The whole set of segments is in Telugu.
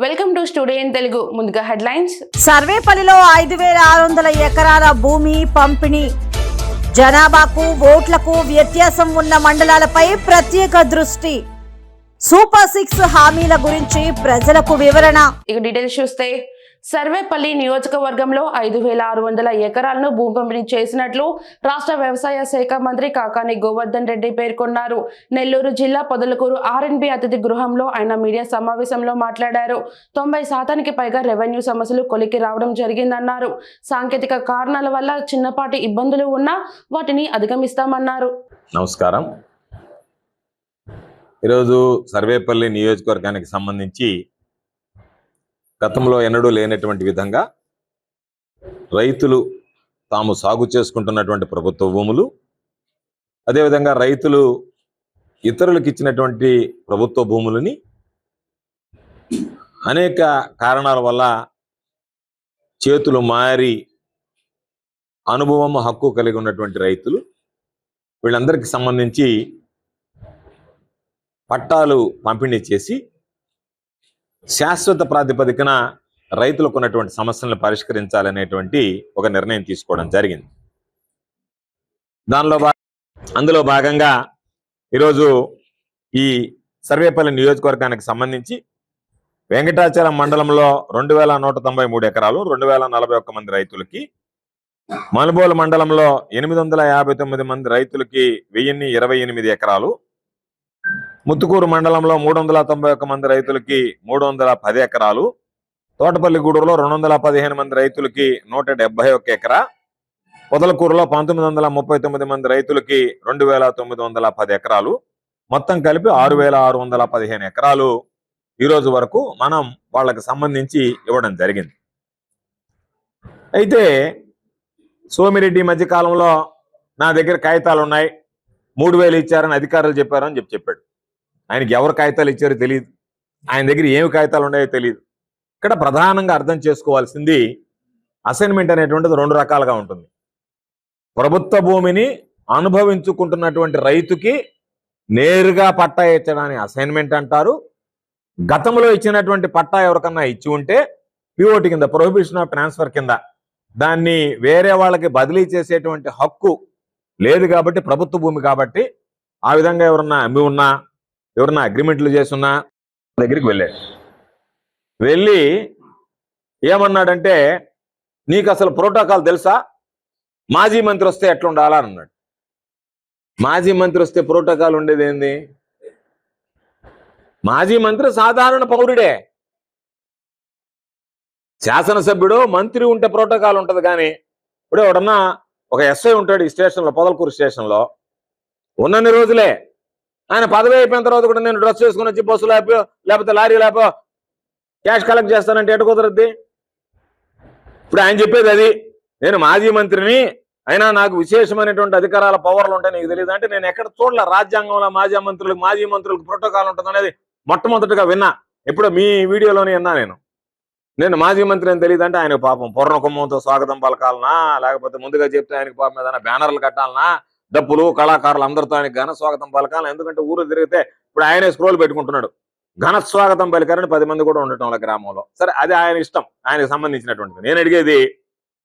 Welcome to studio in Telugu. ముందుగా హెడ్లైన్స్. సర్వేపల్లిలో 5600 ఎకరాల భూమి పంపిణీ. జనాభాకు ఓట్లకు వ్యత్యాసం ఉన్న మండలాలపై ప్రత్యేక దృష్టి. సూపర్ 6 హామీల గురించి ప్రజలకు వివరణ. ఇక డీటెయిల్స్ చూస్తే సర్వేపల్లి నియోజకవర్గంలో 5600 ఎకరాలను భూమి పంపిణీ చేసినట్లు రాష్ట్ర వ్యవసాయ శాఖ మంత్రి కాకాని గోవర్ధన్ రెడ్డి పేర్కొన్నారు. నెల్లూరు జిల్లా పొదలకూరు ఆర్ఎన్బి అతిథి గృహంలో ఆయన మీడియా సమావేశంలో మాట్లాడారు. 90% పైగా రెవెన్యూ సమస్యలు కొలికి రావడం జరిగిందన్నారు. సాంకేతిక కారణాల వల్ల చిన్నపాటి ఇబ్బందులు ఉన్నా వాటిని అధిగమిస్తామన్నారు. నమస్కారం. ఈరోజు సర్వేపల్లి నియోజకవర్గానికి సంబంధించి గతంలో ఎన్నడూ లేనటువంటి విధంగా రైతులు తాము సాగు చేసుకుంటున్నటువంటి ప్రభుత్వ భూములు, అదేవిధంగా రైతులు ఇతరులకు ఇచ్చినటువంటి ప్రభుత్వ భూములని అనేక కారణాల వల్ల చేతులు మారి అనుభవం హక్కు కలిగి ఉన్నటువంటి రైతులు వీళ్ళందరికీ సంబంధించి పట్టాలు పంపిణీ చేసి శాశ్వత ప్రాతిపదికన రైతులకు ఉన్నటువంటి సమస్యలను పరిష్కరించాలనేటువంటి ఒక నిర్ణయం తీసుకోవడం జరిగింది. అందులో భాగంగా ఈరోజు ఈ సర్వేపల్లి నియోజకవర్గానికి సంబంధించి వెంకటాచలం మండలంలో 2193 ఎకరాలు 2041 మంది రైతులకి, మనుబోలు మండలంలో 859 మంది రైతులకి 1028 ఎకరాలు, ముత్తుకూరు మండలంలో 391 మంది రైతులకి 310 ఎకరాలు, తోటపల్లిగూడూరులో 215 మంది రైతులకి 171 ఎకరా, పొదలకూరులో 1939 మంది రైతులకి 2910 ఎకరాలు, మొత్తం కలిపి 6615 ఎకరాలు ఈరోజు వరకు మనం వాళ్ళకి సంబంధించి ఇవ్వడం జరిగింది. అయితే సోమిరెడ్డి మధ్య కాలంలో నా దగ్గర కాగితాలు ఉన్నాయి, 3000 ఇచ్చారని అధికారులు చెప్పారని చెప్పాడు. ఆయనకి ఎవరు కాగితాలు ఇచ్చారో తెలియదు, ఆయన దగ్గర ఏమి కాగితాలు ఉన్నాయో తెలియదు. ఇక్కడ ప్రధానంగా అర్థం చేసుకోవాల్సింది అసైన్మెంట్ అనేటువంటిది 2 రకాలుగా ఉంటుంది. ప్రభుత్వ భూమిని అనుభవించుకుంటున్నటువంటి రైతుకి నేరుగా పట్టా ఇచ్చడాన్ని అసైన్మెంట్ అంటారు. గతంలో ఇచ్చినటువంటి పట్టా ఎవరికన్నా ఇచ్చి ఉంటే పిఓటి కింద, ప్రొహిబిషన్ ఆఫ్ ట్రాన్స్ఫర్ కింద దాన్ని వేరే వాళ్ళకి బదిలీ చేసేటువంటి హక్కు లేదు. కాబట్టి ప్రభుత్వ భూమి కాబట్టి ఆ విధంగా ఎవరన్నా అమ్మి ఉన్నా, ఎవరన్నా అగ్రిమెంట్లు చేస్తున్నా దగ్గరికి వెళ్ళి ఏమన్నాడంటే, నీకు అసలు ప్రోటోకాల్ తెలుసా, మాజీ మంత్రి వస్తే ఎట్లుండాలా అని అన్నాడు. మాజీ మంత్రి వస్తే ప్రోటోకాల్ ఉండేది ఏంది? మాజీ మంత్రి సాధారణ పౌరుడే, శాసనసభ్యుడు మంత్రి ఉంటే ప్రోటోకాల్ ఉంటుంది. కానీ ఇప్పుడు ఎవడన్నా ఒక ఎస్ఐ ఉంటాడు ఈ స్టేషన్లో, పొదలకూరు స్టేషన్లో ఉన్నన్ని రోజులే. ఆయన పదవి అయిపోయిన తర్వాత కూడా నేను డ్రెస్ చేసుకుని వచ్చి బస్సు లేపో లేకపోతే లారీ లేపో క్యాష్ కలెక్ట్ చేస్తానంటే ఎటు కుదరద్ది? ఇప్పుడు ఆయన చెప్పేది అది, నేను మాజీ మంత్రిని అయినా నాకు విశేషమైనటువంటి అధికారాల పవర్లు ఉంటాయి, నీకు తెలియదు అంటే. నేను ఎక్కడ చూడలే రాజ్యాంగంలో మాజీ మంత్రులకు ప్రోటోకాల్ ఉంటుంది అనేది మొట్టమొదటిగా విన్నా. ఎప్పుడో మీ వీడియోలోనే విన్నా నేను మాజీ మంత్రి అని తెలియదు అంటే. ఆయన పాపం పూర్ణ కుంభంతో స్వాగతం పలకాలనా, లేకపోతే ముందుగా చెప్తే ఆయనకి పాపం ఏదైనా బ్యానర్లు కట్టాలనా, డప్పులు కళాకారులు అందరితో ఆయనకి ఘన స్వాగతం పలకాలి. ఎందుకంటే ఊరు తిరిగితే ఇప్పుడు ఆయనే స్క్రోల్ పెట్టుకుంటున్నాడు, ఘన స్వాగతం పలికారని 10 మంది కూడా ఉండటం వాళ్ళ గ్రామంలో. సరే, అది ఆయన ఇష్టం, ఆయనకు సంబంధించినటువంటిది. నేను అడిగేది,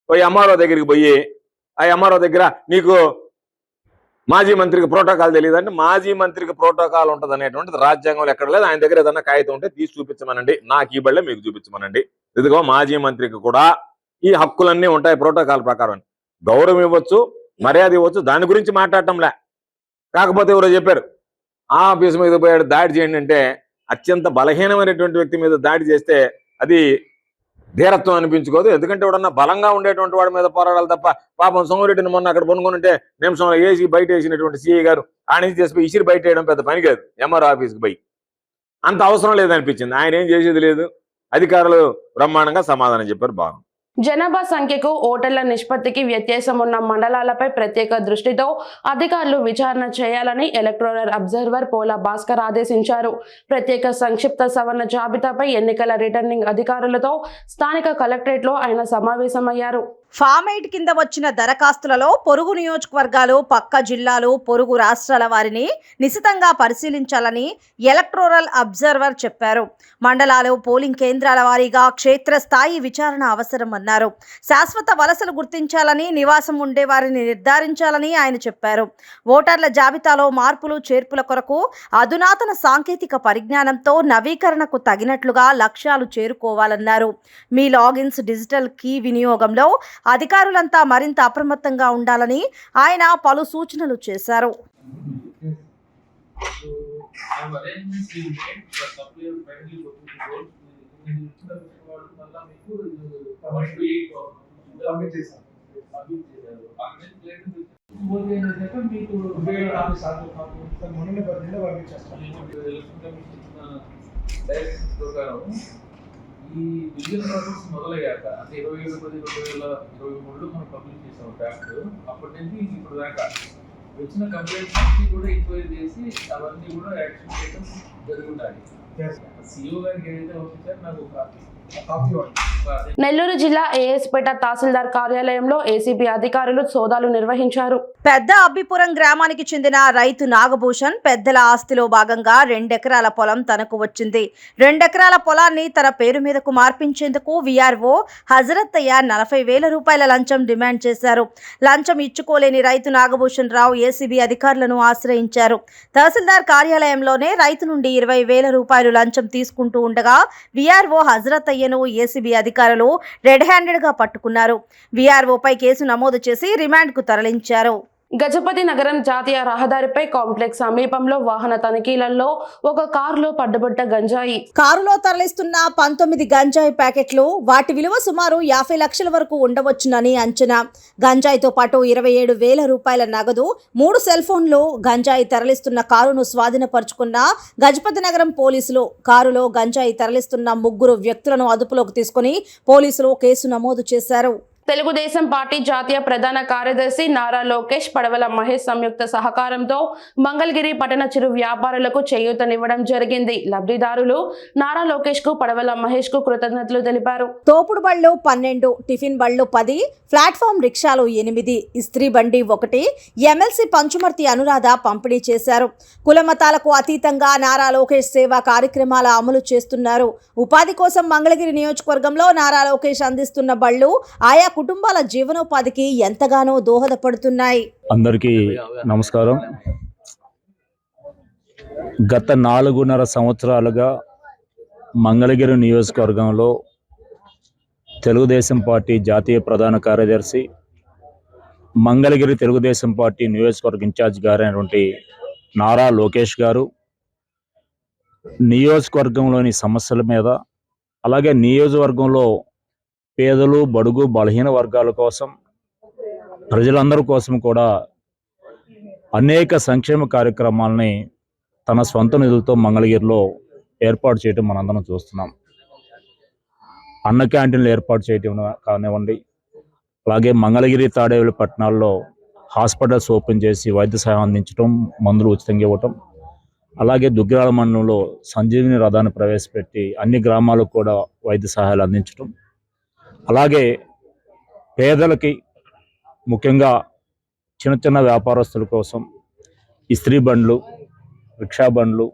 పోయి ఎంఆర్ఓ దగ్గరికి పోయి ఆ ఎంఆర్ఓ దగ్గర నీకు మాజీ మంత్రికి ప్రోటోకాల్ తెలియదు అంటే, మాజీ మంత్రికి ప్రోటోకాల్ ఉంటుంది అనేటువంటిది రాజ్యాంగంలో ఎక్కడ లేదు. ఆయన దగ్గర ఏదన్నా కాగితం ఉంటే తీసి చూపించమనండి, నాకు ఈ బళ్ళే మీకు చూపించమనండి. ఇదిగో మాజీ మంత్రికి కూడా ఈ హక్కులన్నీ ఉంటాయి ప్రోటోకాల్ ప్రకారం. గౌరవం ఇవ్వచ్చు, మర్యాద ఇవ్వచ్చు, దాని గురించి మాట్లాడటంలే. కాకపోతే ఎవరో చెప్పారు, ఆ ఆఫీసు మీద పోయాడు దాడి చేయండి అంటే, అత్యంత బలహీనమైనటువంటి వ్యక్తి మీద దాడి చేస్తే అది ధీరత్వం అనిపించుకోదు. ఎందుకంటే ఎవడన్నా బలంగా ఉండేటువంటి వాడి మీద పోరాడాలి తప్ప. పాపం సోమిరెడ్డిని మొన్న అక్కడ పనుకుంటే నిమిషంలో వేసి బయట వేసినటువంటి సిఐ గారు ఆ నుంచి చేసి ఇసిరి బయట వేయడం పెద్ద పని కాదు. ఎంఆర్ఓ ఆఫీస్కి పోయి అంత అవసరం లేదనిపించింది. ఆయన ఏం చేసేది లేదు, అధికారులు బ్రహ్మాండంగా సమాధానం చెప్పారు. బాగుంది. జనాభా సంఖ్యకు ఓటర్ల నిష్పత్తికి వ్యత్యాసం ఉన్న మండలాలపై ప్రత్యేక దృష్టితో అధికారులు విచారణ చేయాలని ఎలక్టోరల్ అబ్జర్వర్ పోలా భాస్కర్ ఆదేశించారు. ప్రత్యేక సంక్షిప్త సవరణ జాబితాపై ఎన్నికల రిటర్నింగ్ అధికారులతో స్థానిక కలెక్టరేట్లో ఆయన సమావేశమయ్యారు. ఫామ్ 8 కింద వచ్చిన దరఖాస్తులలో పొరుగు నియోజకవర్గాలు, పక్క జిల్లాలు, పొరుగు రాష్ట్రాల వారిని నిశితంగా పరిశీలించాలని ఎలక్టోరల్ అబ్జర్వర్ చెప్పారు. మండలాలు, పోలింగ్ కేంద్రాల వారీగా క్షేత్రస్థాయి విచారణ అవసరమన్నారు. శాశ్వత వలసలు గుర్తించాలని, నివాసం ఉండే వారిని నిర్ధారించాలని ఆయన చెప్పారు. ఓటర్ల జాబితాలో మార్పులు చేర్పుల కొరకు అధునాతన సాంకేతిక పరిజ్ఞానంతో నవీకరణకు తగినట్లుగా లక్ష్యాలు చేరుకోవాలన్నారు. మీ లాగిన్స్, డిజిటల్ కీ వినియోగంలో అధికారులంతా మరింత అప్రమత్తంగా ఉండాలని ఆయన పలు సూచనలు చేశారు. ఈ విజిల్ ప్రాసెస్ మొదలయ్యాక అంటే 27/10/2023 మనం పబ్లిష్ చేసాం డ్రాఫ్ట్. అప్పటి నుంచి ఇప్పుడు దాకా వచ్చిన కంప్లైంట్స్ అన్ని కూడా ఎంక్వైరీ చేసి అవన్నీ కూడా యాక్షన్ చేయడం జరిగి ఉండాలి. సిఇఓ గారికి ఏదైతే పంపించారో నాకు ఒక కాపీ నెల్లూరు జిల్లా ఏఎస్పేట తహసీల్దార్ కార్యాలయంలో ఏసీబీ అధికారులు సోదాలు నిర్వహించారు. పెద్ద అబ్బిపురం గ్రామానికి చెందిన రైతు నాగభూషణ్ పెద్దల ఆస్తిలో భాగంగా 2 ఎకరాల పొలం తనకు వచ్చింది. 2 ఎకరాల పొలాన్ని తన పేరు మీదకు మార్పించేందుకు వీఆర్ఓ హజరత్తయ్య 40,000 రూపాయల లంచం డిమాండ్ చేశారు. లంచం ఇచ్చుకోలేని రైతు నాగభూషణ్ రావు ఏసీబీ అధికారులను ఆశ్రయించారు. తహసీల్దార్ కార్యాలయంలోనే రైతు నుండి 20,000 రూపాయలు లంచం తీసుకుంటూ ఉండగా వీఆర్ఓ హజరత్తయ్యను ఏసీబీ అధికారులు రెడ్ హ్యాండెడ్ గా పట్టుకున్నారు. వీఆర్ఓపై కేసు నమోదు చేసి రిమాండ్కు తరలించారు. గజపతి నగరం జాతీయ రహదారిపై కాంప్లెక్స్ సమీపంలో వాహన తనిఖీలలో ఒక కారులో పడ్డబడ్డ గంజాయి. కారులో తరలిస్తున్న 19 గంజాయి ప్యాకెట్లు, వాటి విలువ సుమారు 50 లక్షల వరకు ఉండవచ్చునని అంచనా. గంజాయితో పాటు 27,000 రూపాయల నగదు, 3 సెల్ ఫోన్లు, గంజాయి తరలిస్తున్న కారును స్వాధీనపరుచుకున్న గజపతి నగరం పోలీసులు కారులో గంజాయి తరలిస్తున్న 3 వ్యక్తులను అదుపులోకి తీసుకుని పోలీసులు కేసు నమోదు చేశారు. తెలుగుదేశం పార్టీ జాతీయ ప్రధాన కార్యదర్శి నారా లోకేష్, పడవల మహేష్ సంయుక్త సహకారంతో మంగళగిరి పట్టణ చిరు వ్యాపారులకు చేయూతనివ్వడం జరిగింది. లబ్ధిదారులు నారా లోకేష్ కు, పడవల మహేష్ కు కృతజ్ఞతలు తెలిపారు. తోపుడు బళ్ళు 12, టిఫిన్ బళ్ళు 10, ప్లాట్ఫామ్ రిక్షాలు 8, ఇస్త్రీ బండి 1 ఎమ్మెల్సీ పంచుమర్తి అనురాధ పంపిణీ చేశారు. కులమతాలకు అతీతంగా నారా లోకేష్ సేవా కార్యక్రమాల అమలు చేస్తున్నారు. ఉపాధి కోసం మంగళగిరి నియోజకవర్గంలో నారా లోకేష్ అందిస్తున్న బళ్ళు ఆయా కుటుంబాల జీవనోపాధికి ఎంతగానో దోహదపడుతున్నాయి. అందరికీ నమస్కారం. గత 4.5 సంవత్సరాలుగా మంగళగిరి నియోజకవర్గంలో తెలుగుదేశం పార్టీ జాతీయ ప్రధాన కార్యదర్శి, మంగళగిరి తెలుగుదేశం పార్టీ నియోజకవర్గ ఇన్ఛార్జ్ గారైనటువంటి నారా లోకేష్ గారు నియోజకవర్గంలోని సమస్యల మీద, అలాగే నియోజకవర్గంలో పేదలు, బడుగు, బలహీన వర్గాల కోసం, ప్రజలందరి కోసం కూడా అనేక సంక్షేమ కార్యక్రమాలని తన సొంత నిధులతో మంగళగిరిలో ఏర్పాటు చేయడం మనందరం చూస్తున్నాం. అన్న క్యాంటీన్లు ఏర్పాటు చేయడం కానివ్వండి, అలాగే మంగళగిరి, తాడేపల్లి పట్టణాల్లో హాస్పిటల్స్ ఓపెన్ చేసి వైద్య సహాయం అందించడం, మందులు ఉచితంగా ఇవ్వటం, అలాగే దుగ్గిరాల మండలంలో సంజీవిని రథాన్ని ప్రవేశపెట్టి అన్ని గ్రామాలకు కూడా వైద్య సహాయాలు అందించడం, అలాగే పేదలకి, ముఖ్యంగా చిన్న చిన్న వ్యాపారస్తుల కోసం ఇస్త్రీ బండ్లు, రిక్షా బండ్లు,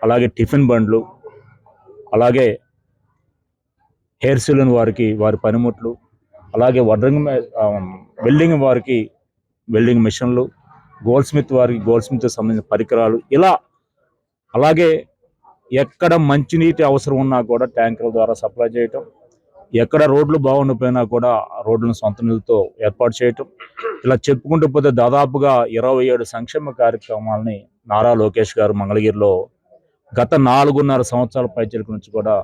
అలాగే టిఫిన్ బండ్లు, అలాగే హెయిర్ సెలూన్ వారికి వారి పనిముట్లు, అలాగే వెల్డింగ్ వారికి వెల్డింగ్ మిషన్లు, గోల్డ్ స్మిత్ వారికి గోల్డ్ స్మిత్ సంబంధించిన పరికరాలు, ఇలా అలాగే ఎక్కడ మంచినీటి అవసరం ఉన్నా కూడా ట్యాంకర్ల ద్వారా సప్లై చేయటం, ఎక్కడ రోడ్లు బాగుండిపోయినా కూడా రోడ్లను సొంత నిధులతో ఏర్పాటు చేయటం, ఇలా చెప్పుకుంటూ పోతే దాదాపుగా 27 సంక్షేమ కార్యక్రమాలని నారా లోకేష్ గారు మంగళగిరిలో గత 4.5 సంవత్సరాల పైచిలకు నుంచి కూడా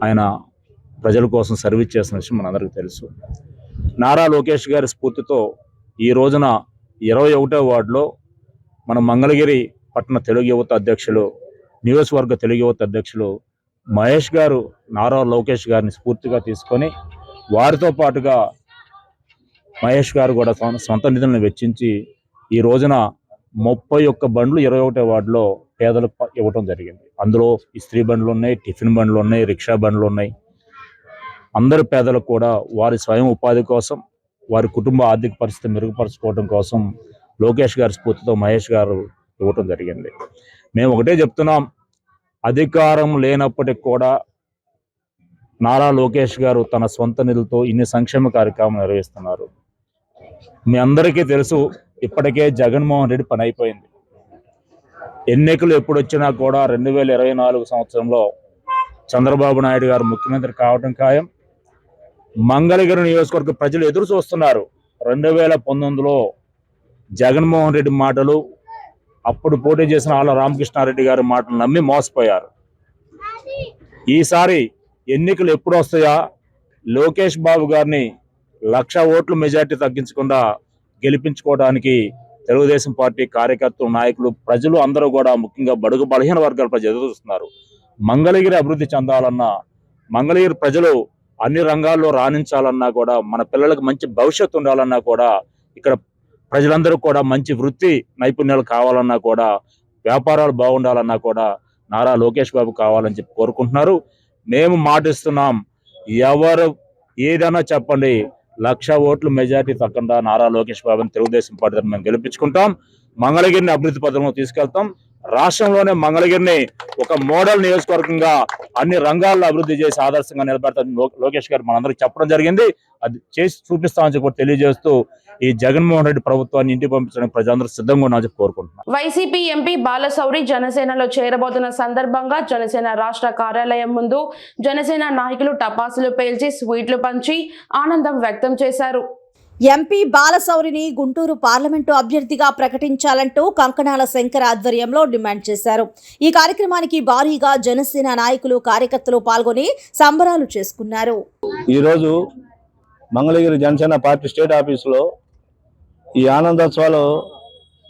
ఆయన ప్రజల కోసం సర్వీస్ చేసిన విషయం మనందరికీ తెలుసు. నారా లోకేష్ గారి స్ఫూర్తితో ఈ రోజున 21వ వార్డులో మన మంగళగిరి పట్టణ తెలుగు యువత అధ్యక్షులు, నియోజకవర్గ తెలుగు యువత అధ్యక్షులు మహేష్ గారు నారా లోకేష్ గారిని స్ఫూర్తిగా తీసుకొని వారితో పాటుగా మహేష్ గారు కూడా సొంత నిధులను వెచ్చించి ఈ రోజున 31 బండ్లు 21వ వార్డులో పేదలకు ఇవ్వటం జరిగింది. అందులో ఇస్త్రీ బండ్లు ఉన్నాయి, టిఫిన్ బండ్లు ఉన్నాయి, రిక్షా బండ్లు ఉన్నాయి. అందరు పేదలకు కూడా వారి స్వయం ఉపాధి కోసం, వారి కుటుంబ ఆర్థిక పరిస్థితి మెరుగుపరచుకోవడం కోసం లోకేష్ గారి స్ఫూర్తితో మహేష్ గారు ఇవ్వటం జరిగింది. మేము ఒకటే చెప్తున్నాం, అధికారం లేనప్పటికి కూడా నారా లోకేష్ గారు తన సొంత నిధులతో ఇన్ని సంక్షేమ కార్యక్రమాలు నిర్వహిస్తున్నారు. మీ అందరికీ తెలుసు, ఇప్పటికే జగన్మోహన్ రెడ్డి పని అయిపోయింది. ఎన్నికలు ఎప్పుడు వచ్చినా కూడా 2024 సంవత్సరంలో చంద్రబాబు నాయుడు గారు ముఖ్యమంత్రి కావడం ఖాయం. మంగళగిరి నియోజకవర్గ ప్రజలు ఎదురు చూస్తున్నారు. 2019లో జగన్మోహన్ రెడ్డి మాటలు, అప్పుడు పోటీ చేసిన ఆళ్ళ రామకృష్ణారెడ్డి గారి మాటలు నమ్మి మోసపోయారు. ఈసారి ఎన్నికలు ఎప్పుడు వస్తాయా, లోకేష్ బాబు గారిని 1,00,000 ఓట్లు మెజార్టీ తగ్గించకుండా గెలిపించుకోవడానికి తెలుగుదేశం పార్టీ కార్యకర్తలు, నాయకులు, ప్రజలు అందరూ కూడా, ముఖ్యంగా బడుగు బలహీన వర్గాల ప్రజలు ఎదురు చూస్తున్నారు. మంగళగిరి అభివృద్ధి చెందాలన్నా, మంగళగిరి ప్రజలు అన్ని రంగాల్లో రాణించాలన్నా కూడా, మన పిల్లలకు మంచి భవిష్యత్తు ఉండాలన్నా కూడా, ఇక్కడ ప్రజలందరూ కూడా మంచి వృత్తి నైపుణ్యాలు కావాలన్నా కూడా, వ్యాపారాలు బాగుండాలన్నా కూడా నారా లోకేష్ బాబు కావాలని చెప్పి కోరుకుంటున్నారు. మేము మాటిస్తున్నాం, ఎవరు ఏదైనా చెప్పండి, 1,00,000 ఓట్లు మెజార్టీ తగ్గకుండా నారా లోకేష్ బాబుని తెలుగుదేశం పార్టీ మేము గెలిపించుకుంటాం. మంగళగిరిని అభివృద్ధి పథకంలో తీసుకెళ్తాం. రాష్ట్రంలోనే మంగళగిరిని ఒక మోడల్ నియోజకవర్గంగా అన్ని రంగాల్లో అభివృద్ధి చేసి ఆదర్శంగా నిలబెడతామని లోకేష్ గారు మనందరికీ చెప్పడం జరిగింది. అది చేసి చూపిస్తామని చెప్పి తెలియజేస్తూ ఈ జగన్మోహన్ రెడ్డి ప్రభుత్వాన్ని ఇంటికి పంపించడానికి ప్రజలందరూ సిద్ధంగా ఉన్నామని చెప్పి కోరుకుంటున్నాం. వైసీపీ ఎంపీ బాలశౌరి జనసేనలో చేరబోతున్న సందర్భంగా జనసేన రాష్ట్ర కార్యాలయం ముందు జనసేన నాయకులు టపాసులు పేల్చి స్వీట్లు పంచి ఆనందం వ్యక్తం చేశారు. ఎంపీ బాలశౌరిని గుంటూరు పార్లమెంటు అభ్యర్థిగా ప్రకటించాలంటూ కంకణాల శంకర్ ఆధ్వర్యంలో డిమాండ్ చేశారు. ఈ కార్యక్రమానికి భారీగా జనసేన నాయకులు, కార్యకర్తలు పాల్గొని సంబరాలు చేసుకున్నారు. ఈరోజు మంగళగిరి జనసేన పార్టీ స్టేట్ ఆఫీసులో ఈ ఆనందోత్సవాలు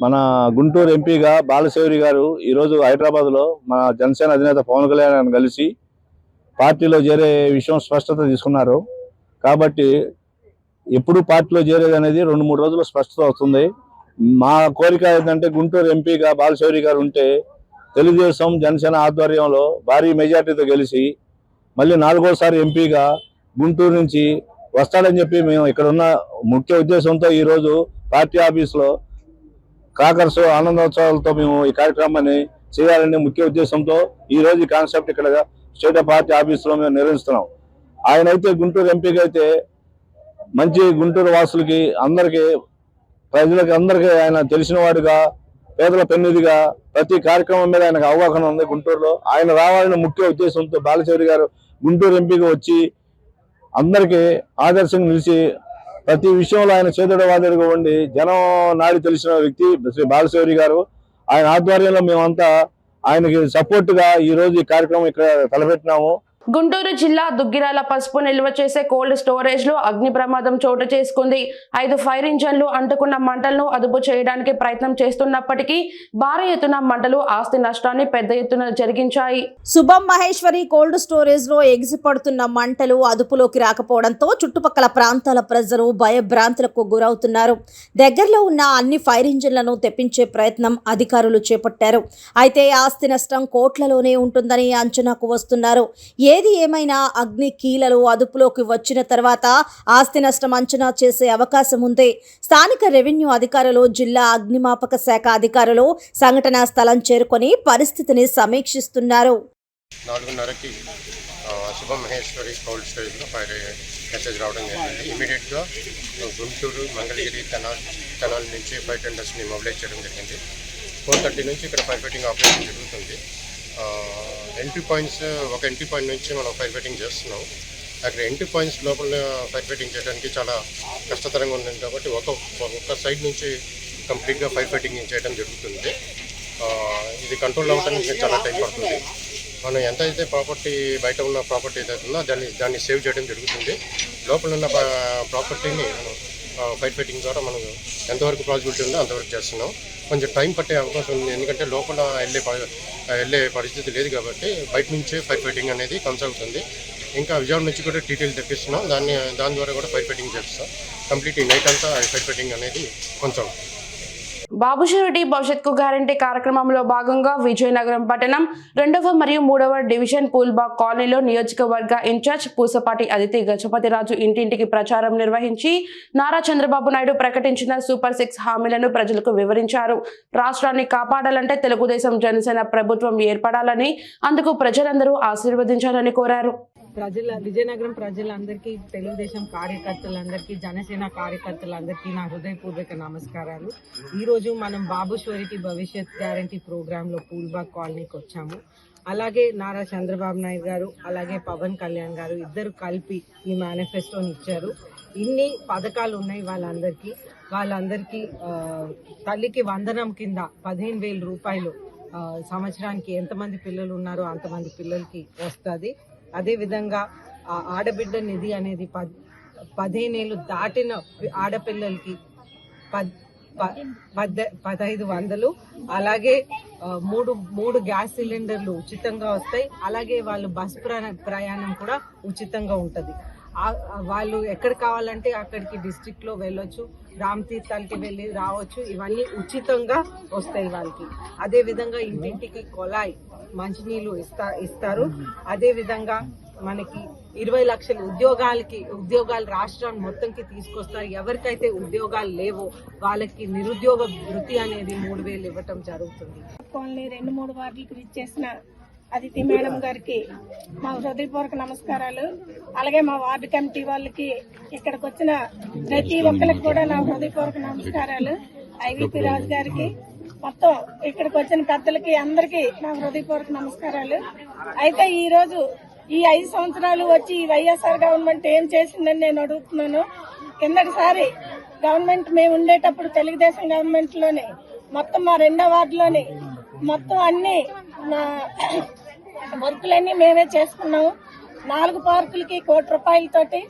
మన గుంటూరు ఎంపీగా బాలశౌరి గారు ఈరోజు హైదరాబాద్లో మన జనసేన అధినేత పవన్ కళ్యాణ్ కలిసి పార్టీలో చేరే విషయం స్పష్టత తీసుకున్నారు. కాబట్టి ఎప్పుడు పార్టీలో చేరేది అనేది 2-3 రోజులు స్పష్టత వస్తుంది. మా కోరిక ఏంటంటే గుంటూరు ఎంపీగా బాలశౌరి గారు ఉంటే తెలుగుదేశం జనసేన ఆధ్వర్యంలో భారీ మెజార్టీతో గెలిచి మళ్ళీ 4వ ఎంపీగా గుంటూరు నుంచి వస్తాడని చెప్పి మేము ఇక్కడ ఉన్న ముఖ్య ఉద్దేశంతో ఈరోజు పార్టీ ఆఫీసులో క్రాకర్స్ ఆనందోత్సవాలతో మేము ఈ కార్యక్రమాన్ని చేయాలనే ముఖ్య ఉద్దేశంతో ఈరోజు ఈ కాన్సెప్ట్ ఇక్కడ స్టేట్ పార్టీ ఆఫీసులో మేము నిర్వహిస్తున్నాం. ఆయన అయితే గుంటూరు ఎంపీగా అయితే మంచి గుంటూరు వాసులకి, అందరికీ, ప్రజలకి అందరికీ ఆయన తెలిసిన వాడిగా, పేదల పెన్నిధిగా ప్రతి కార్యక్రమం మీద ఆయనకు అవగాహన ఉంది. గుంటూరులో ఆయన రావాలనే ముఖ్య ఉద్దేశంతో బాలశౌరి గారు గుంటూరు ఎంపీగా వచ్చి అందరికీ ఆదర్శంగా నిలిచి ప్రతి విషయంలో ఆయన చేదుడు వాదుడుగా ఉండి జనం నాడి తెలిసిన వ్యక్తి శ్రీ బాలశౌరి గారు. ఆయన ఆధ్వర్యంలో మేమంతా ఆయనకి సపోర్టుగా ఈరోజు ఈ కార్యక్రమం ఇక్కడ తలపెట్టినాము. గుంటూరు జిల్లా దుగ్గిరాల పసుపు నిల్వ చేసే కోల్డ్ స్టోరేజ్ లో అగ్ని ప్రమాదం చోటు చేసుకుంది. 5 ఫైర్ ఇంజన్లు అంటుకున్న మంటలను అదుపు చేయడానికి ప్రయత్నం చేస్తున్నప్పటికీ భారీ ఎత్తున మంటలు ఆస్తి నష్టాన్ని పెద్ద ఎత్తున జరిగించాయి. శుభం మహేశ్వరి కోల్డ్ స్టోరేజ్ లో ఎగిసిపడుతున్న మంటలు అదుపులోకి రాకపోవడంతో చుట్టుపక్కల ప్రాంతాల ప్రజలు భయభ్రాంతులకు గురవుతున్నారు. దగ్గరలో ఉన్న అన్ని ఫైర్ ఇంజన్లను తెప్పించే ప్రయత్నం అధికారులు చేపట్టారు. అయితే ఆస్తి నష్టం కోట్లలోనే ఉంటుందని అంచనాకు వస్తున్నారు. ఏది ఏమైనా అగ్ని కీలలు అదుపులోకి వచ్చిన తర్వాత ఆస్తి నష్టం అంచనా చేసే అవకాశం ఉంది. స్థానిక రెవెన్యూ అధికారులు, జిల్లా అగ్నిమాపక శాఖ అధికారులు సంఘటనా స్థలం చేరుకొని పరిస్థితిని సమీక్షిస్తున్నారు. 4:30కి శుభం మహేశ్వరి కోల్డ్ స్టోరేజ్లో ఫైర్ మెసేజ్ రావడం జరిగింది. ఇమీడియట్గా గుంటూరు మంగళగిరి కెనాల్ నుంచి ఫైర్ టెండర్స్ని మొబిలైజ్ చేయడం జరిగింది. 4:30 నుంచి ఇక్కడ ఫైర్ ఫైటింగ్ ఆపరేషన్ జరుగుతుంది. ఎంట్రీ పాయింట్స్, ఒక ఎంట్రీ పాయింట్ నుంచి మనం ఫైర్ ఫైటింగ్ చేస్తున్నాం. అక్కడ ఎంట్రీ పాయింట్స్ లోపల ఫైర్ ఫైటింగ్ చేయడానికి చాలా కష్టతరంగా ఉంటుంది కాబట్టి ఒక సైడ్ నుంచి కంప్లీట్గా ఫైర్ ఫైటింగ్ చేయడం జరుగుతుంది. ఇది కంట్రోల్ అవ్వడానికి చాలా టైం పడుతుంది. మనం ఎంతైతే ప్రాపర్టీ, బయట ఉన్న ప్రాపర్టీ ఏదైతుందో దాన్ని సేవ్ చేయడం జరుగుతుంది. లోపల ఉన్న ప్రాపర్టీని మనం ఫైర్ ఫైటింగ్ ద్వారా మనం ఎంతవరకు పాసిబిలిటీ ఉందో అంతవరకు చేస్తున్నాం. కొంచెం టైం పట్టే అవకాశం ఉంది, ఎందుకంటే లోపల వెళ్ళే పరిస్థితి లేదు కాబట్టి బయట నుంచే ఫైర్ ఫైటింగ్ అనేది కొనసాగుతుంది. ఇంకా విజయవాడ నుంచి కూడా టీటీలు తెప్పిస్తున్నాం. దాని ద్వారా కూడా ఫైర్ ఫైటింగ్ చేస్తాం. కంప్లీట్ ఈ నైట్ అంతా ఫైర్ ఫైటింగ్ అనేది కొంచెం. బాబు షూరిటీ భవిష్యత్కు గ్యారంటీ కార్యక్రమంలో భాగంగా విజయనగరం పట్టణం 2వ మరియు 3వ డివిజన్ పూల్బాగ్ కాలనీలో నియోజకవర్గ ఇన్ఛార్జ్ పూసపాటి అదితి గజపతిరాజు ఇంటింటికి ప్రచారం నిర్వహించి నారా చంద్రబాబు నాయుడు ప్రకటించిన సూపర్ 6 హామీలను ప్రజలకు వివరించారు. రాష్ట్రాన్ని కాపాడాలంటే తెలుగుదేశం జనసేన ప్రభుత్వం ఏర్పడాలని, అందుకు ప్రజలందరూ ఆశీర్వదించాలని కోరారు. విజయనగరం ప్రజలందరికీ, తెలుగుదేశం కార్యకర్తలందరికీ, జనసేన కార్యకర్తలందరికీ నా హృదయపూర్వక నమస్కారాలు. ఈరోజు మనం బాబు షూరిటీ భవిష్యత్ గ్యారంటీ ప్రోగ్రాంలో పూల్బాగ్ కాలనీకి వచ్చాము. అలాగే నారా చంద్రబాబు నాయుడు గారు, అలాగే పవన్ కళ్యాణ్ గారు ఇద్దరు కలిపి ఈ మేనిఫెస్టోని ఇచ్చారు. ఇన్ని పథకాలు ఉన్నాయి వాళ్ళందరికీ తల్లికి వందనం కింద 15,000 రూపాయలు సంవత్సరానికి ఎంతమంది పిల్లలు ఉన్నారో అంతమంది పిల్లలకి వస్తుంది. అదేవిధంగా ఆడబిడ్డ నిధి అనేది 15 ఏళ్ళు దాటిన ఆడపిల్లలకి 1,500. అలాగే మూడు గ్యాస్ సిలిండర్లు ఉచితంగా వస్తాయి. అలాగే వాళ్ళు బస్ ప్రయాణం కూడా ఉచితంగా ఉంటుంది. వాళ్ళు ఎక్కడ కావాలంటే అక్కడికి డిస్ట్రిక్ట్లో వెళ్ళొచ్చు, రామ్ తీర్థాలకి వెళ్ళి రావచ్చు. ఇవన్నీ ఉచితంగా వస్తాయి వాళ్ళకి. అదేవిధంగా ఇంటింటికి కొలాయి మంచినీళ్ళు ఇస్తారు. అదేవిధంగా మనకి 20 లక్షల ఉద్యోగాలు రాష్ట్రాన్ని మొత్తంకి తీసుకొస్తారు. ఎవరికైతే ఉద్యోగాలు లేవో వాళ్ళకి నిరుద్యోగ వృత్తి అనేది 3,000 ఇవ్వటం జరుగుతుంది. 2-3 వార్డులకు విచ్చేసిన అదితి మేడం గారికి మా హృదయపూర్వక నమస్కారాలు. అలాగే మా వార్డు కమిటీ వాళ్ళకి, ఇక్కడికి వచ్చిన ప్రతి ఒక్కరికి కూడా నా హృదయపూర్వక నమస్కారాలు. ఐవీపీ రాజు గారికి, మొత్తం ఇక్కడికి వచ్చిన పెద్దలకి అందరికీ నా హృదయపూర్వక నమస్కారాలు. అయితే ఈ రోజు ఈ 5 సంవత్సరాలు వచ్చి ఈ వైఎస్ఆర్ గవర్నమెంట్ ఏం చేసిందని నేను అడుగుతున్నాను. కిందటిసారి గవర్నమెంట్ మేము ఉండేటప్పుడు తెలుగుదేశం గవర్నమెంట్ లోని మొత్తం మా 2వ వార్డులోని మొత్తం అన్ని వర్కులన్నీ మేమే చేసుకున్నాము. 4 పార్కులకి 1 కోటి రూపాయలతోటి,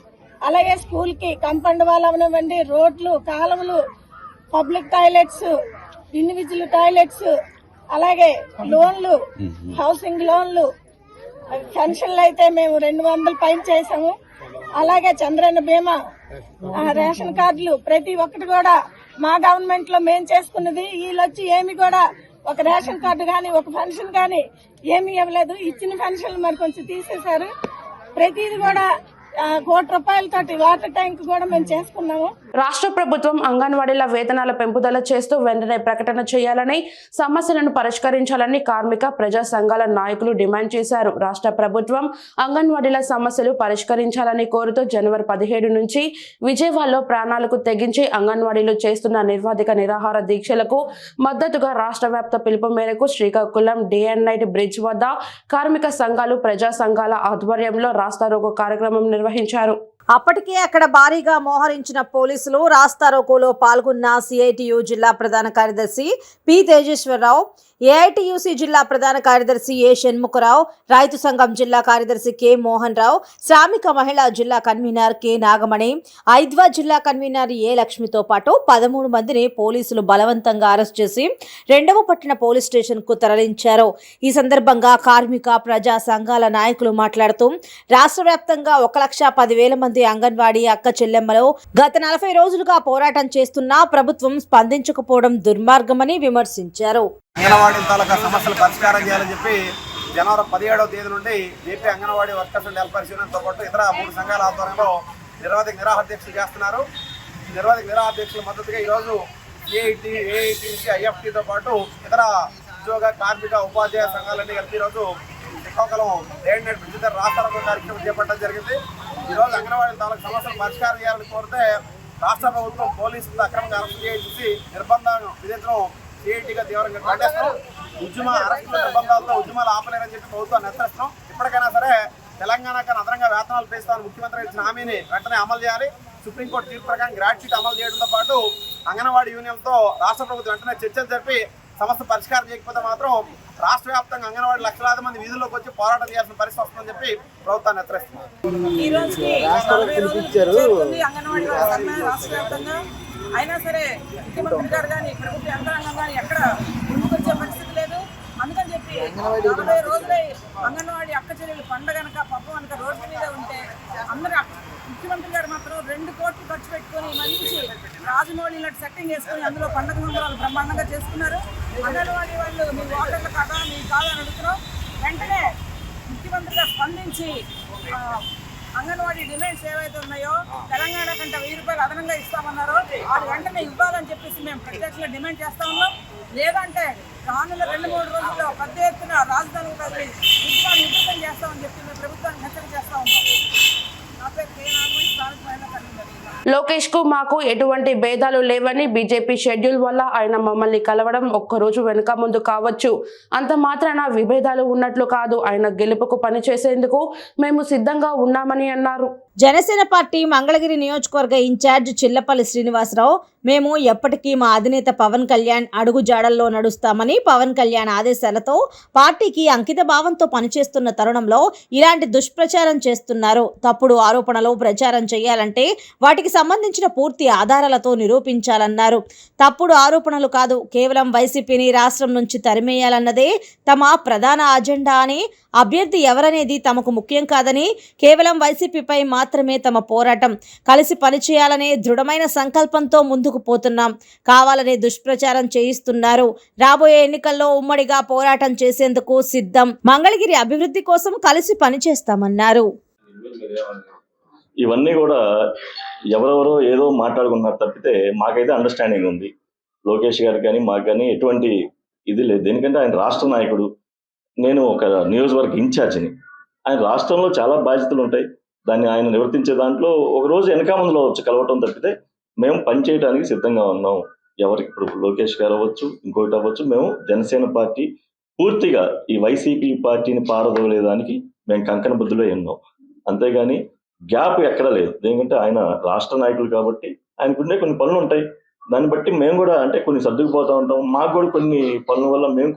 అలాగే స్కూల్ కి కాంపౌండ్ వాల్ అవనివ్వండి, రోడ్లు, కాలువలు, పబ్లిక్ టాయిలెట్స్, ఇండివిజువల్ టాయిలెట్స్, అలాగే లోన్లు, హౌసింగ్ లోన్లు, పెన్షన్లు అయితే మేము 200 పైన చేసాము. అలాగే చంద్రన్న బీమా, రేషన్ కార్డులు ప్రతి ఒక్కటి కూడా మా గవర్నమెంట్ లో మేము చేసుకున్నది. వీళ్ళొచ్చి ఏమి కూడా ఒక రేషన్ కార్డు కానీ ఒక పెన్షన్ కానీ ఏమీ ఇవ్వలేదు. ఇచ్చిన పెన్షన్లు మరి కొంచెం తీసేశారు. ప్రతిది కూడా 1 కోటి రూపాయలతోటి వాటర్ ట్యాంక్ కూడా మేము చేసుకున్నాము. రాష్ట్ర ప్రభుత్వం అంగన్వాడీల వేతనాల పెంపుదల చేస్తూ వెంటనే ప్రకటన చేయాలని, సమస్యలను పరిష్కరించాలని కార్మిక ప్రజా సంఘాల నాయకులు డిమాండ్ చేశారు. రాష్ట్ర ప్రభుత్వం అంగన్వాడీల సమస్యలు పరిష్కరించాలని కోరుతూ జనవరి 17 నుంచి విజయవాడలో ప్రాణాలకు తెగించి అంగన్వాడీలు చేస్తున్న నిర్వాధిక నిరాహార దీక్షలకు మద్దతుగా రాష్ట్ర వ్యాప్త పిలుపు మేరకు Srikakulam day and night bridge వద్ద కార్మిక సంఘాలు, ప్రజా సంఘాల ఆధ్వర్యంలో రాస్తారోకో కార్యక్రమం నిర్వహించారు. అప్పటికే అక్కడ భారీగా మోహరించిన పోలీసులు రాస్తారోకోలో పాల్గొన్న సిఐటియు జిల్లా ప్రధాన కార్యదర్శి పి తేజేశ్వరరావు, ఏఐటియుసి జిల్లా ప్రధాన కార్యదర్శి ఏ షణ్ముఖరావు, రైతు సంఘం జిల్లా కార్యదర్శి కె మోహన్ రావు, శ్రామిక మహిళా జిల్లా కన్వీనర్ కె నాగమణి, ఐద్వా జిల్లా కన్వీనర్ ఏ లక్ష్మితో పాటు 13 మందిని పోలీసులు బలవంతంగా అరెస్ట్ చేసి 2వ పట్టణ పోలీస్ స్టేషన్ కు తరలించారు. ఈ సందర్భంగా కార్మిక ప్రజా సంఘాల నాయకులు మాట్లాడుతూ రాష్ట్ర వ్యాప్తంగా 1,10,000 మంది అంగన్వాడీ అక్క చెల్లెమ్మలు గత 40 రోజులుగా పోరాటం చేస్తున్నా ప్రభుత్వం స్పందించకపోవడం దుర్మార్గమని విమర్శించారు. అంగన్వాడీ తాలూకా సమస్యలు పరిష్కారం చేయాలని చెప్పి జనవరి 17వ తేదీ నుండి AP anganwadi workers and helpers యూనియన్తో పాటు ఇతర 3 సంఘాల ఆధ్వర్యంలో నిర్వాధిక నిరాహార దీక్షలు చేస్తున్నారు. ఈ నిర్వాధిక నిరాహార దీక్షల మద్దతుగా ఈరోజు ఏఐటీసీ, ఐఎఫ్టీతో పాటు ఇతర ఉద్యోగ, కార్మిక, ఉపాధ్యాయ సంఘాలన్నీ కలిపి ఈరోజు Srikakulam day and night bridge దగ్గర రాస్తారోకో కార్యక్రమం చేపట్టడం జరిగింది. ఈరోజు అంగన్వాడీ తాలూకా సమస్యలు పరిష్కారం చేయాలని కోరితే రాష్ట్ర ప్రభుత్వం పోలీసులు అక్రమంగా అరెస్ట్ చేసి నిర్బంధాలను విధించడం సిఐటిగా తీవ్రంగా ఖండిస్తున్నాం. అరెస్టుల నిర్బంధాలతో ఉద్యమాలు ఆపలేరని చెప్పి ప్రభుత్వాన్ని హెచ్చరిస్తున్నాం. ఇప్పటికైనా సరే తెలంగాణకు అదనంగా వేతనాలు పెంచుతామని ముఖ్యమంత్రి ఇచ్చిన హామీని వెంటనే అమలు చేయాలి. సుప్రీంకోర్టు తీర్పు ప్రకారం గ్రాట్యుటీ అమలు చేయడంతో పాటు అంగన్వాడీ యూనియన్తో రాష్ట్ర ప్రభుత్వం వెంటనే చర్చలు జరిపి సమస్య పరిష్కారం చేయకపోతే మాత్రం రాష్ట్ర వ్యాప్తంగా అంగన్వాడీ లక్షలాది మంది వీధుల్లోకి వచ్చి పోరాటం చేయాల్సిన పరిస్థితి వస్తుందని చెప్పి ప్రభుత్వాన్ని హెచ్చరిస్తున్నారు. అయినా సరే ముఖ్యమంత్రి గారు కానీ ప్రభుత్వ యంత్రాంగం కానీ ఎక్కడ ముందుకు వచ్చే పరిస్థితి లేదు. అందుకని చెప్పి 40 రోజులై అంగన్వాడీ అక్క చెల్లెలు పండగ కనుక పప్పు కనుక రోడ్డు మీద ఉంటే అందరూ ముఖ్యమంత్రి గారు మాత్రం 2 కోట్లు ఖర్చు పెట్టుకొని మంచి రాజమౌళి లాంటి సెట్టింగ్ వేసుకొని అందులో పండుగ సంబరాలు బ్రహ్మాండంగా చేసుకున్నారు. అంగన్వాడీ వాళ్ళు మీ ఓటర్లు కాదా మీ కాదని అడుగుతున్నాం. వెంటనే ముఖ్యమంత్రి గారు స్పందించి అంగన్వాడీ డిమాండ్స్ ఏవైతే ఉన్నాయో తెలంగాణ కంటే 1000 రూపాయలు అదనంగా ఇస్తామన్నారో అది వెంటనే ఇవ్వాలని చెప్పేసి మేము ప్రత్యేకంగా డిమాండ్ చేస్తా ఉన్నాం. లేదంటే రానున్న 2-3 రోజుల్లో పెద్ద ఎత్తున రాజధాని ఉద్యమాన్ని ఉధృతం చేస్తామని చెప్పి మేము ప్రభుత్వాన్ని హెచ్చరిక చేస్తా ఉన్నాం. నా పేరు కే నాగమణి, స్థానిక మహిళా కన్వీనర్. లోకేష్ కు మాకు ఎటువంటి భేదాలు లేవని, బీజేపీ షెడ్యూల్ వల్ల ఆయన మమ్మల్ని కలవడం ఒక్కరోజు వెనుక ముందు కావచ్చు, అంత మాత్రాన విభేదాలు ఉన్నట్లు కాదు. ఆయన గెలుపుకు పనిచేసేందుకు మేము సిద్ధంగా ఉన్నామని అన్నారు. జనసేన పార్టీ మంగళగిరి నియోజకవర్గ ఇన్ఛార్జ్ చిల్లపల్లి శ్రీనివాసరావు, మేము ఎప్పటికీ మా అధినేత పవన్ కళ్యాణ్ అడుగు జాడల్లో నడుస్తామని, పవన్ కళ్యాణ్ ఆదేశాలతో పార్టీకి అంకిత భావంతో పనిచేస్తున్న తరుణంలో ఇలాంటి దుష్ప్రచారం చేస్తున్నారు. తప్పుడు ఆరోపణలు ప్రచారం చేయాలంటే వాటికి సంబంధించిన పూర్తి ఆధారాలతో నిరూపించాలన్నారు. తప్పుడు ఆరోపణలు కాదు, కేవలం వైసీపీని రాష్ట్రం నుంచి తరిమేయాలన్నదే తమ ప్రధాన అజెండా అని, అభ్యర్థి ఎవరనేది తమకు ముఖ్యం కాదని, కేవలం వైసీపీపై మాత్రమే తమ పోరాటం, కలిసి పనిచేయాలనే దృఢమైన సంకల్పంతో ముందుకు పోతున్నాం. కావాలనే దుష్ప్రచారం చేయిస్తున్నారు. రాబోయే ఎన్నికల్లో ఉమ్మడిగా పోరాటం చేసేందుకు సిద్ధం. మంగళగిరి అభివృద్ధి కోసం కలిసి పనిచేస్తామన్నారు. ఇవన్నీ కూడా ఎవరెవరో ఏదో మాట్లాడుకున్నారు తప్పితే మాకైతే అండర్స్టాండింగ్ ఉంది. లోకేష్ గారు కానీ మాకు కానీ ఎటువంటి ఇది లేదు. ఎందుకంటే ఆయన రాష్ట్ర నాయకుడు, నేను ఒక నియోజకవర్గ ఇన్ఛార్జిని. ఆయన రాష్ట్రంలో చాలా బాధ్యతలు ఉంటాయి. దాన్ని ఆయన నివర్తించే దాంట్లో ఒకరోజు వెనక ముందులో వచ్చి కలవటం తప్పితే మేము పనిచేయడానికి సిద్ధంగా ఉన్నాం. ఎవరికి ఇప్పుడు లోకేష్ గారు అవ్వచ్చు, ఇంకోటి అవ్వచ్చు, మేము జనసేన పార్టీ పూర్తిగా ఈ వైసీపీ పార్టీని పారదోలేదానికి మేము కంకణ బుద్ధిలో ఉన్నాం. అంతేగాని గ్యాప్ ఎక్కడ లేదు. ఎందుకంటే ఆయన రాష్ట్ర నాయకులు కాబట్టి ఆయనకుండే కొన్ని పనులు ఉంటాయి. దాన్ని బట్టి మేము కూడా అంటే కొన్ని సర్దుకుపోతూ ఉంటాం. మాకు కూడా కొన్ని పనుల వల్ల మేము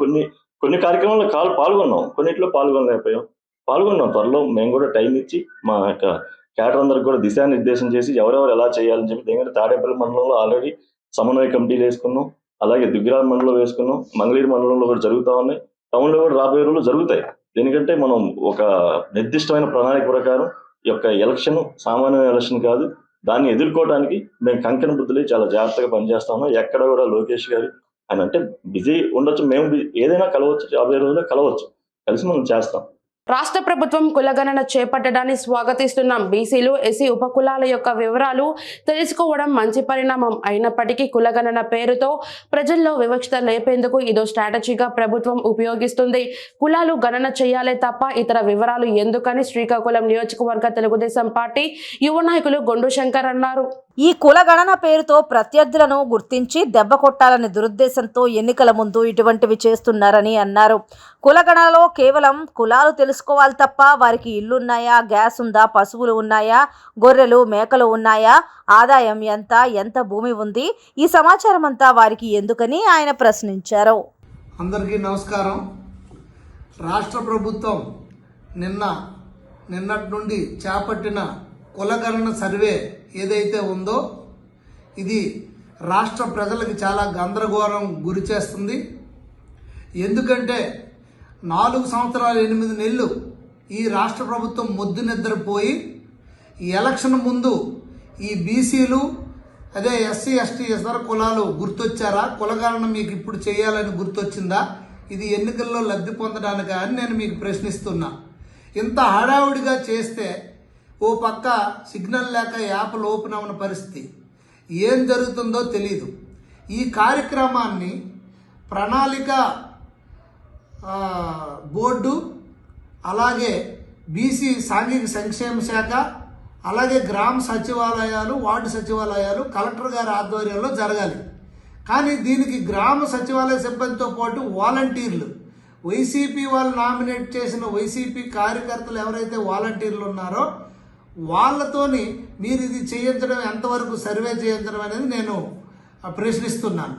కొన్ని కార్యక్రమాల్లో పాల్గొన్నాం, కొన్నిట్లో పాల్గొనలేకపోయాం. త్వరలో మేము కూడా టైం ఇచ్చి మా యొక్క క్యాడర్ అందరికి కూడా దిశానిర్దేశం చేసి ఎవరెవరు ఎలా చేయాలని చెప్పి, ఎందుకంటే తాడేపల్లి మండలంలో ఆల్రెడీ సమన్వయ కమిటీలు వేసుకున్నాం, అలాగే దుగ్గిరాల మండలంలో వేసుకున్నాం, మంగళగిరి మండలంలో కూడా జరుగుతూ ఉన్నాయి, టౌన్లో కూడా రాబోయే రోజులు జరుగుతాయి. ఎందుకంటే మనం ఒక నిర్దిష్టమైన ప్రణాళిక ప్రకారం ఈ యొక్క ఎలక్షన్ సామాన్య ఎలక్షన్ కాదు, దాన్ని ఎదుర్కోవడానికి మేము కంకణ బుద్ధులు చాలా జాగ్రత్తగా పనిచేస్తా ఉన్నాం. ఎక్కడ కూడా లోకేష్ గారు ఆయన అంటే బిజీ ఉండొచ్చు, మేము ఏదైనా కలవచ్చు, 50 రోజుల్లో కలవచ్చు, కలిసి మనం చేస్తాం. రాష్ట్ర ప్రభుత్వం కులగణన చేపట్టడాన్ని స్వాగతిస్తున్నాం. బీసీలు, ఎస్సీ ఉపకులాల యొక్క వివరాలు తెలుసుకోవడం మంచి పరిణామం. అయినప్పటికీ కులగణన పేరుతో ప్రజల్లో వివక్షత లేపేందుకు ఇదో స్ట్రాటజీగా ప్రభుత్వం ఉపయోగిస్తుంది. కులాలు గణన చేయాలే తప్ప ఇతర వివరాలు ఎందుకని శ్రీకాకుళం నియోజకవర్గ తెలుగుదేశం పార్టీ యువ నాయకులు గొండు శంకర్ అన్నారు. ఈ కులగణన పేరుతో ప్రత్యర్థులను గుర్తించి దెబ్బ కొట్టాలనే దురుద్దేశంతో ఎన్నికల ముందు ఇటువంటివి చేస్తున్నారని అన్నారు. కులగణనలో కేవలం కులాలు తెలుసుకోవాలి తప్ప వారికి ఇల్లున్నాయా, గ్యాస్ ఉందా, పశువులు ఉన్నాయా, గొర్రెలు మేకలు ఉన్నాయా, ఆదాయం ఎంత భూమి ఉంది, ఈ సమాచారం అంతా వారికి ఎందుకని ఆయన ప్రశ్నించారు. అందరికీ నమస్కారం. రాష్ట్ర ప్రభుత్వం నిన్నటి నుండి చేపట్టిన కులగణన సర్వే ఏదైతే ఉందో ఇది రాష్ట్ర ప్రజలకు చాలా గందరగోళం గురి చేస్తుంది. ఎందుకంటే 4 సంవత్సరాలు 8 నెలలు ఈ రాష్ట్ర ప్రభుత్వం మొద్దు నిద్రపోయి ఈ ఎలక్షన్ ముందు ఈ బీసీలు అదే ఎస్సీ ఎస్టీ ఇతర కులాలు గుర్తొచ్చారా, కులగణన మీకు ఇప్పుడు చేయాలని గుర్తొచ్చిందా, ఇది ఎన్నికల్లో లబ్ధి పొందడానికా అని నేను మీకు ప్రశ్నిస్తున్నా. ఇంత హడావుడిగా చేస్తే ఓ పక్క సిగ్నల్ లేక యాప్లు ఓపెన్ అవ్వని పరిస్థితి, ఏం జరుగుతుందో తెలీదు. ఈ కార్యక్రమాన్ని ప్రణాళిక బోర్డు, అలాగే బీసీ సాంఘిక సంక్షేమ శాఖ, అలాగే గ్రామ సచివాలయాలు, వార్డు సచివాలయాలు కలెక్టర్ గారి ఆధ్వర్యంలో జరగాలి. కానీ దీనికి గ్రామ సచివాలయ సిబ్బందితో పాటు వాలంటీర్లు, వైసీపీ వాళ్ళు నామినేట్ చేసిన వైసీపీ కార్యకర్తలు ఎవరైతే వాలంటీర్లు ఉన్నారో వాళ్ళతోని మీరు ఇది చేయించడం ఎంతవరకు సర్వే చేయించడం అనేది నేను ప్రశ్నిస్తున్నాను.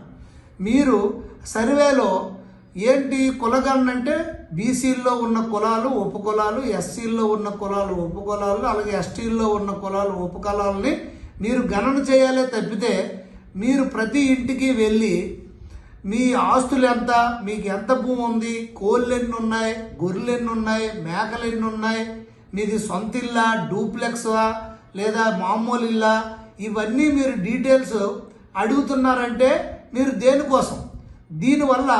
మీరు సర్వేలో ఏంటి కులగణన అంటే బీసీల్లో ఉన్న కులాలు ఉపకులాలు, ఎస్సీల్లో ఉన్న కులాలు ఉపకులాలు, అలాగే ఎస్టీల్లో ఉన్న కులాలు ఉపకులాలని మీరు గణన చేయాలే తప్పితే మీరు ప్రతి ఇంటికి వెళ్ళి మీ ఆస్తులు ఎంత, మీకు ఎంత భూమి ఉంది, కోళ్ళు ఎన్ని ఉన్నాయి, గొర్రెలు ఎన్ని ఉన్నాయి, మేకలు ఎన్ని ఉన్నాయి, మీది సొంత ఇల్లా, డూప్లెక్సా లేదా మామూలు ఇల్లా, ఇవన్నీ మీరు డీటెయిల్స్ అడుగుతున్నారంటే మీరు దేనికోసం? దీనివల్ల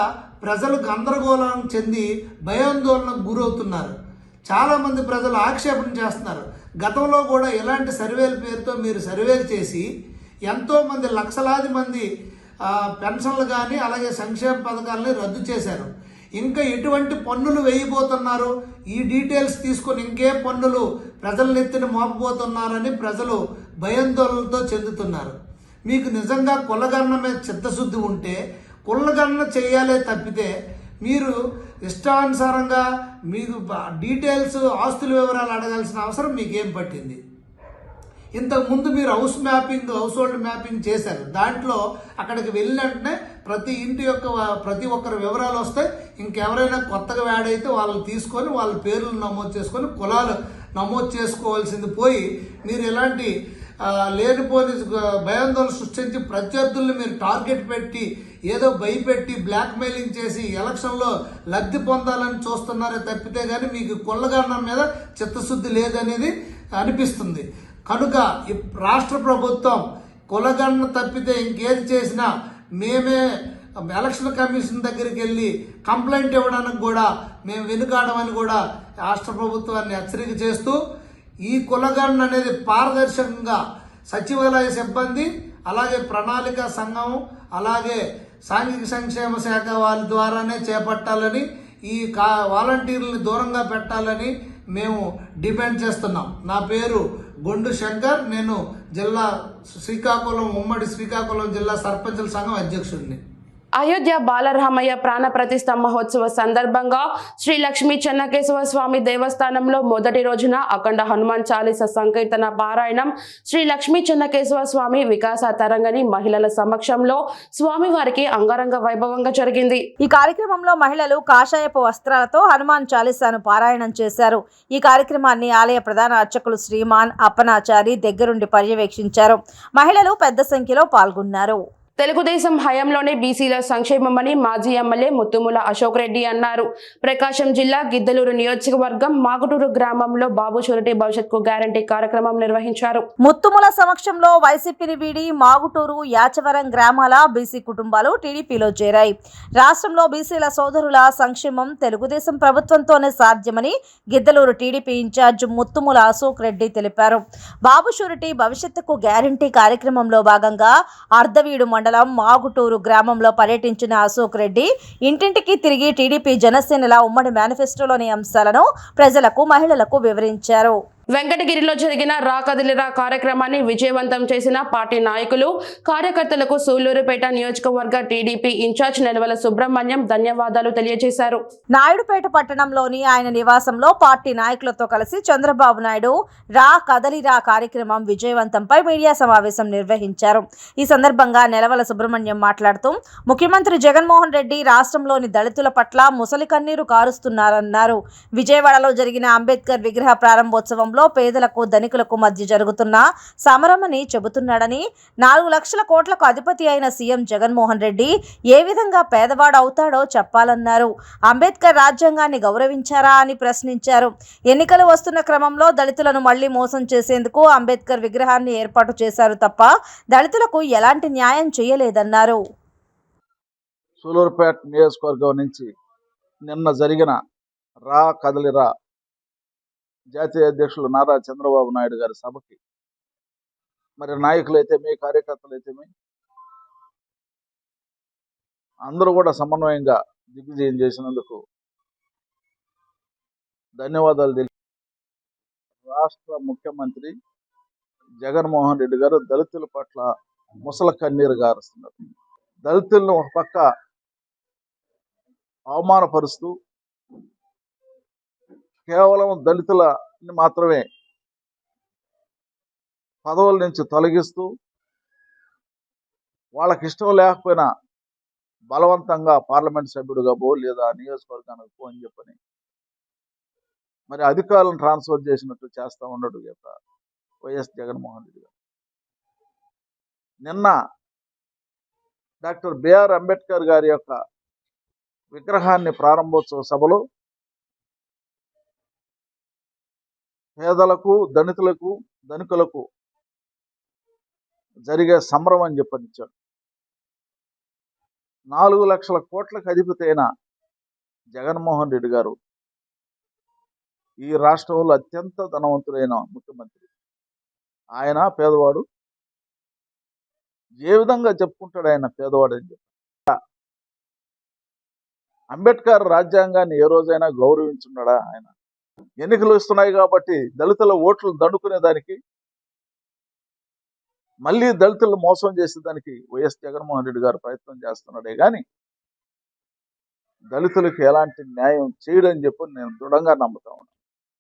ప్రజలు గందరగోళం చెంది భయాందోళనకు గురవుతున్నారు. చాలామంది ప్రజలు ఆక్షేపణ చేస్తున్నారు. గతంలో కూడా ఇలాంటి సర్వేల పేరుతో మీరు సర్వేలు చేసి ఎంతోమంది లక్షలాది మంది పెన్షన్లు కానీ అలాగే సంక్షేమ పథకాలని రద్దు చేశారు. ఇంకా ఎటువంటి పన్నులు వేయబోతున్నారు, ఈ డీటెయిల్స్ తీసుకొని ఇంకే పన్నులు ప్రజల నెత్తిన మోపబోతున్నారని ప్రజలు భయాందోళనతో చెందుతున్నారు. మీకు నిజంగా కులగణన మీద చిత్తశుద్ధి ఉంటే కులగణన చేయాలే తప్పితే మీరు ఇష్టానుసారంగా మీకు డీటెయిల్స్ ఆస్తుల వివరాలు అడగాల్సిన అవసరం మీకేం పట్టింది? ఇంతకుముందు మీరు హౌస్ హోల్డ్ మ్యాపింగ్ చేశారు. దాంట్లో అక్కడికి వెళ్ళిన వెంటనే ప్రతి ఇంటి యొక్క ప్రతి ఒక్కరి వివరాలు వస్తాయి. ఇంకెవరైనా కొత్తగా యాడ్ అయితే వాళ్ళని తీసుకొని వాళ్ళ పేర్లు నమోదు చేసుకొని కులాలు నమోదు చేసుకోవాల్సింది పోయి మీరు ఇలాంటి లేనిపోని భయాందోళన సృష్టించి ప్రత్యర్థుల్ని మీరు టార్గెట్ పెట్టి ఏదో భయపెట్టి బ్లాక్మెయిలింగ్ చేసి ఎలక్షన్లో లబ్ధి పొందాలని చూస్తున్నారే తప్పితే కానీ మీకు కులగణన మీద చిత్తశుద్ధి లేదనేది అనిపిస్తుంది. కనుక రాష్ట్ర ప్రభుత్వం కులగణన తప్పితే ఇంకేది చేసినా మేమే ఎలక్షన్ కమిషన్ దగ్గరికి వెళ్ళి కంప్లైంట్ ఇవ్వడానికి కూడా మేము వెనుకాడమని కూడా రాష్ట్ర ప్రభుత్వాన్ని హెచ్చరిక చేస్తూ ఈ కులగణన అనేది పారదర్శకంగా సచివాలయ సిబ్బంది అలాగే ప్రణాళిక సంఘం అలాగే సాంఘిక సంక్షేమ శాఖ వాళ్ళ ద్వారానే చేపట్టాలని ఈ వాలంటీర్లను దూరంగా పెట్టాలని మేము డిమాండ్ చేస్తున్నాం. నా పేరు గొండు శంకర్, నేను ఉమ్మడి శ్రీకాకుళం జిల్లా సర్పంచుల సంఘం అధ్యక్షుడిని. అయోధ్య బాలరామయ్య ప్రాణ ప్రతిష్ఠ మహోత్సవ సందర్భంగా శ్రీ లక్ష్మీ చెన్నకేశవ స్వామి దేవస్థానంలో మొదటి రోజున అఖండ హనుమాన్ చాలీస సంకీర్తన పారాయణం శ్రీ లక్ష్మీ చెన్నకేశవ స్వామి వికాస తరంగని మహిళల సమక్షంలో స్వామివారికి అంగరంగ వైభవంగా జరిగింది. ఈ కార్యక్రమంలో మహిళలు కాషాయపు వస్త్రాలతో హనుమాన్ చాలీసాను పారాయణం చేశారు. ఈ కార్యక్రమాన్ని ఆలయ ప్రధాన అర్చకులు శ్రీమాన్ అప్పనాచారి దగ్గరుండి పర్యవేక్షించారు. మహిళలు పెద్ద సంఖ్యలో పాల్గొన్నారు. తెలుగుదేశం హయాంలోనే బీసీల సంక్షేమమని మాజీ ఎమ్మెల్యే ముత్తుముల అశోక్ రెడ్డి అన్నారు. ప్రకాశం జిల్లా గిద్దలూరు నియోజకవర్గం మాగుటూరు గ్రామంలో బాబు షూరిటీ భవిష్యత్కు గ్యారంటీ కార్యక్రమం నిర్వహించారు. ముత్తుముల సమక్షంలో వైసీపీని వీడి మాగుటూరు యాచవరం గ్రామాల బీసీ కుటుంబాలు టీడీపీలో చేరాయి. రాష్ట్రంలో బీసీల సోదరుల సంక్షేమం తెలుగుదేశం ప్రభుత్వంతోనే సాధ్యమని గిద్దలూరు టీడీపీ ఇన్ఛార్జ్ ముత్తుముల అశోక్ రెడ్డి తెలిపారు. బాబు షూరిటీ భవిష్యత్తుకు గ్యారంటీ కార్యక్రమంలో భాగంగా అర్ధవీడు మండలం మాగుటూరు గ్రామంలో పర్యటించిన అశోక్ రెడ్డి ఇంటింటికి తిరిగి టీడీపీ జనసేనల ఉమ్మడి మేనిఫెస్టోలోని అంశాలను ప్రజలకు మహిళలకు వివరించారు. వెంకటగిరిలో జరిగిన రా కదిలిరా కార్యక్రమాన్ని విజయవంతం చేసిన పార్టీ నాయకులు కార్యకర్తలకు సూళ్లూరుపేట నియోజకవర్గ టీడీపీ ఇన్ఛార్జ్ నెలవల సుబ్రహ్మణ్యం ధన్యవాదాలు తెలియజేశారు. నాయుడుపేట పట్టణంలోని ఆయన నివాసంలో పార్టీ నాయకులతో కలిసి చంద్రబాబు నాయుడు రా కదలిరా కార్యక్రమం విజయవంతంపై మీడియా సమావేశం నిర్వహించారు. ఈ సందర్భంగా నెలవల సుబ్రహ్మణ్యం మాట్లాడుతూ ముఖ్యమంత్రి జగన్మోహన్ రెడ్డి రాష్ట్రంలోని దళితుల పట్ల ముసలి కన్నీరు కారుస్తున్నారన్నారు. విజయవాడలో జరిగిన అంబేద్కర్ విగ్రహ ప్రారంభోత్సవం పేదలకు ధనికులకు మధ్య జరుగుతున్న సమరమని చెబుతున్నాడని 4 లక్షల కోట్లకు అధిపతి అయిన సీఎం జగన్మోహన్ రెడ్డి ఏ విధంగా పేదవాడు అవుతాడో చెప్పాలన్నారు. అంబేద్కర్ రాజ్యాంగాన్ని గౌరవించారా అని ప్రశ్నించారు. ఎన్నికలు వస్తున్న క్రమంలో దళితులను మళ్లీ మోసం చేసేందుకు అంబేద్కర్ విగ్రహాన్ని ఏర్పాటు చేశారు తప్ప దళితులకు ఎలాంటి న్యాయం చేయలేదన్నారు. సూలూరుపేట నియోజకవర్గం నుంచి నిన్న జరిగిన రా కదలిరా జాతీయ అధ్యక్షులు నారా చంద్రబాబు నాయుడు గారి సభకి మరి నాయకులైతేమి కార్యకర్తలైతేమి అందరూ కూడా సమన్వయంగా దిగ్విజయం చేసినందుకు ధన్యవాదాలు తెలియ రాష్ట్ర ముఖ్యమంత్రి జగన్మోహన్ రెడ్డి గారు దళితుల పట్ల ముసల కన్నీరు గారుస్తున్నారు. దళితులను ఒక పక్క అవమానపరుస్తూ కేవలం దళితులని మాత్రమే పదవుల నుంచి తొలగిస్తూ వాళ్ళకి ఇష్టం లేకపోయినా బలవంతంగా పార్లమెంట్ సభ్యుడిగా పో లేదా నియోజకవర్గానికి పో అని చెప్పని మరి అధికారులను ట్రాన్స్ఫర్ చేసినట్టు చేస్తూ ఉన్నాడు యొక్క వైఎస్ జగన్మోహన్ రెడ్డి గారు. నిన్న డాక్టర్ బిఆర్ అంబేద్కర్ గారి యొక్క విగ్రహాన్ని ప్రారంభోత్సవ సభలో పేదలకు దళితులకు ధనికులకు జరిగే సంబరం అని చెప్పనిచ్చాడు. 4 లక్షల కోట్లకు అధిపతి అయిన జగన్మోహన్ రెడ్డి గారు ఈ రాష్ట్రంలో అత్యంత ధనవంతుడైన ముఖ్యమంత్రి. ఆయన పేదవాడు. ఏ విధంగా చెప్పుకుంటాడు ఆయన పేదవాడు అని చెప్పి? అంబేద్కర్ రాజ్యాంగాన్ని ఏ రోజైనా గౌరవించున్నాడా ఆయన? ఎన్నికలు వస్తున్నాయి కాబట్టి దళితుల ఓట్లు దండుకునే దానికి, మళ్ళీ దళితులను మోసం చేసేదానికి వైఎస్ జగన్మోహన్ రెడ్డి గారు ప్రయత్నం చేస్తున్నాడే కానీ దళితులకు ఎలాంటి న్యాయం చేయడని చెప్పి నేను దృఢంగా నమ్ముతా ఉన్నాను.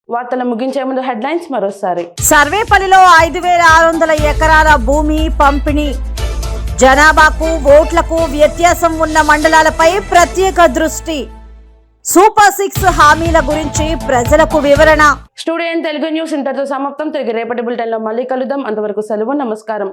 వార్తలు ముగించే ముందు హెడ్లైన్స్ మరోసారి. సర్వేపల్లిలో 5,600 ఎకరాల భూమి పంపిణీ. జనాభాకు ఓట్లకు వ్యత్యాసం ఉన్న మండలాలపై ప్రత్యేక దృష్టి. సూపర్ 6 హామీల గురించి ప్రజలకు వివరణ. స్టూడియో తెలుగు న్యూస్ ఇంతటితో సమాప్తం. తిరిగి రేపటి బులెటిన్లో మళ్ళీ కలుద్దాం. అంతవరకు సెలవు. నమస్కారం.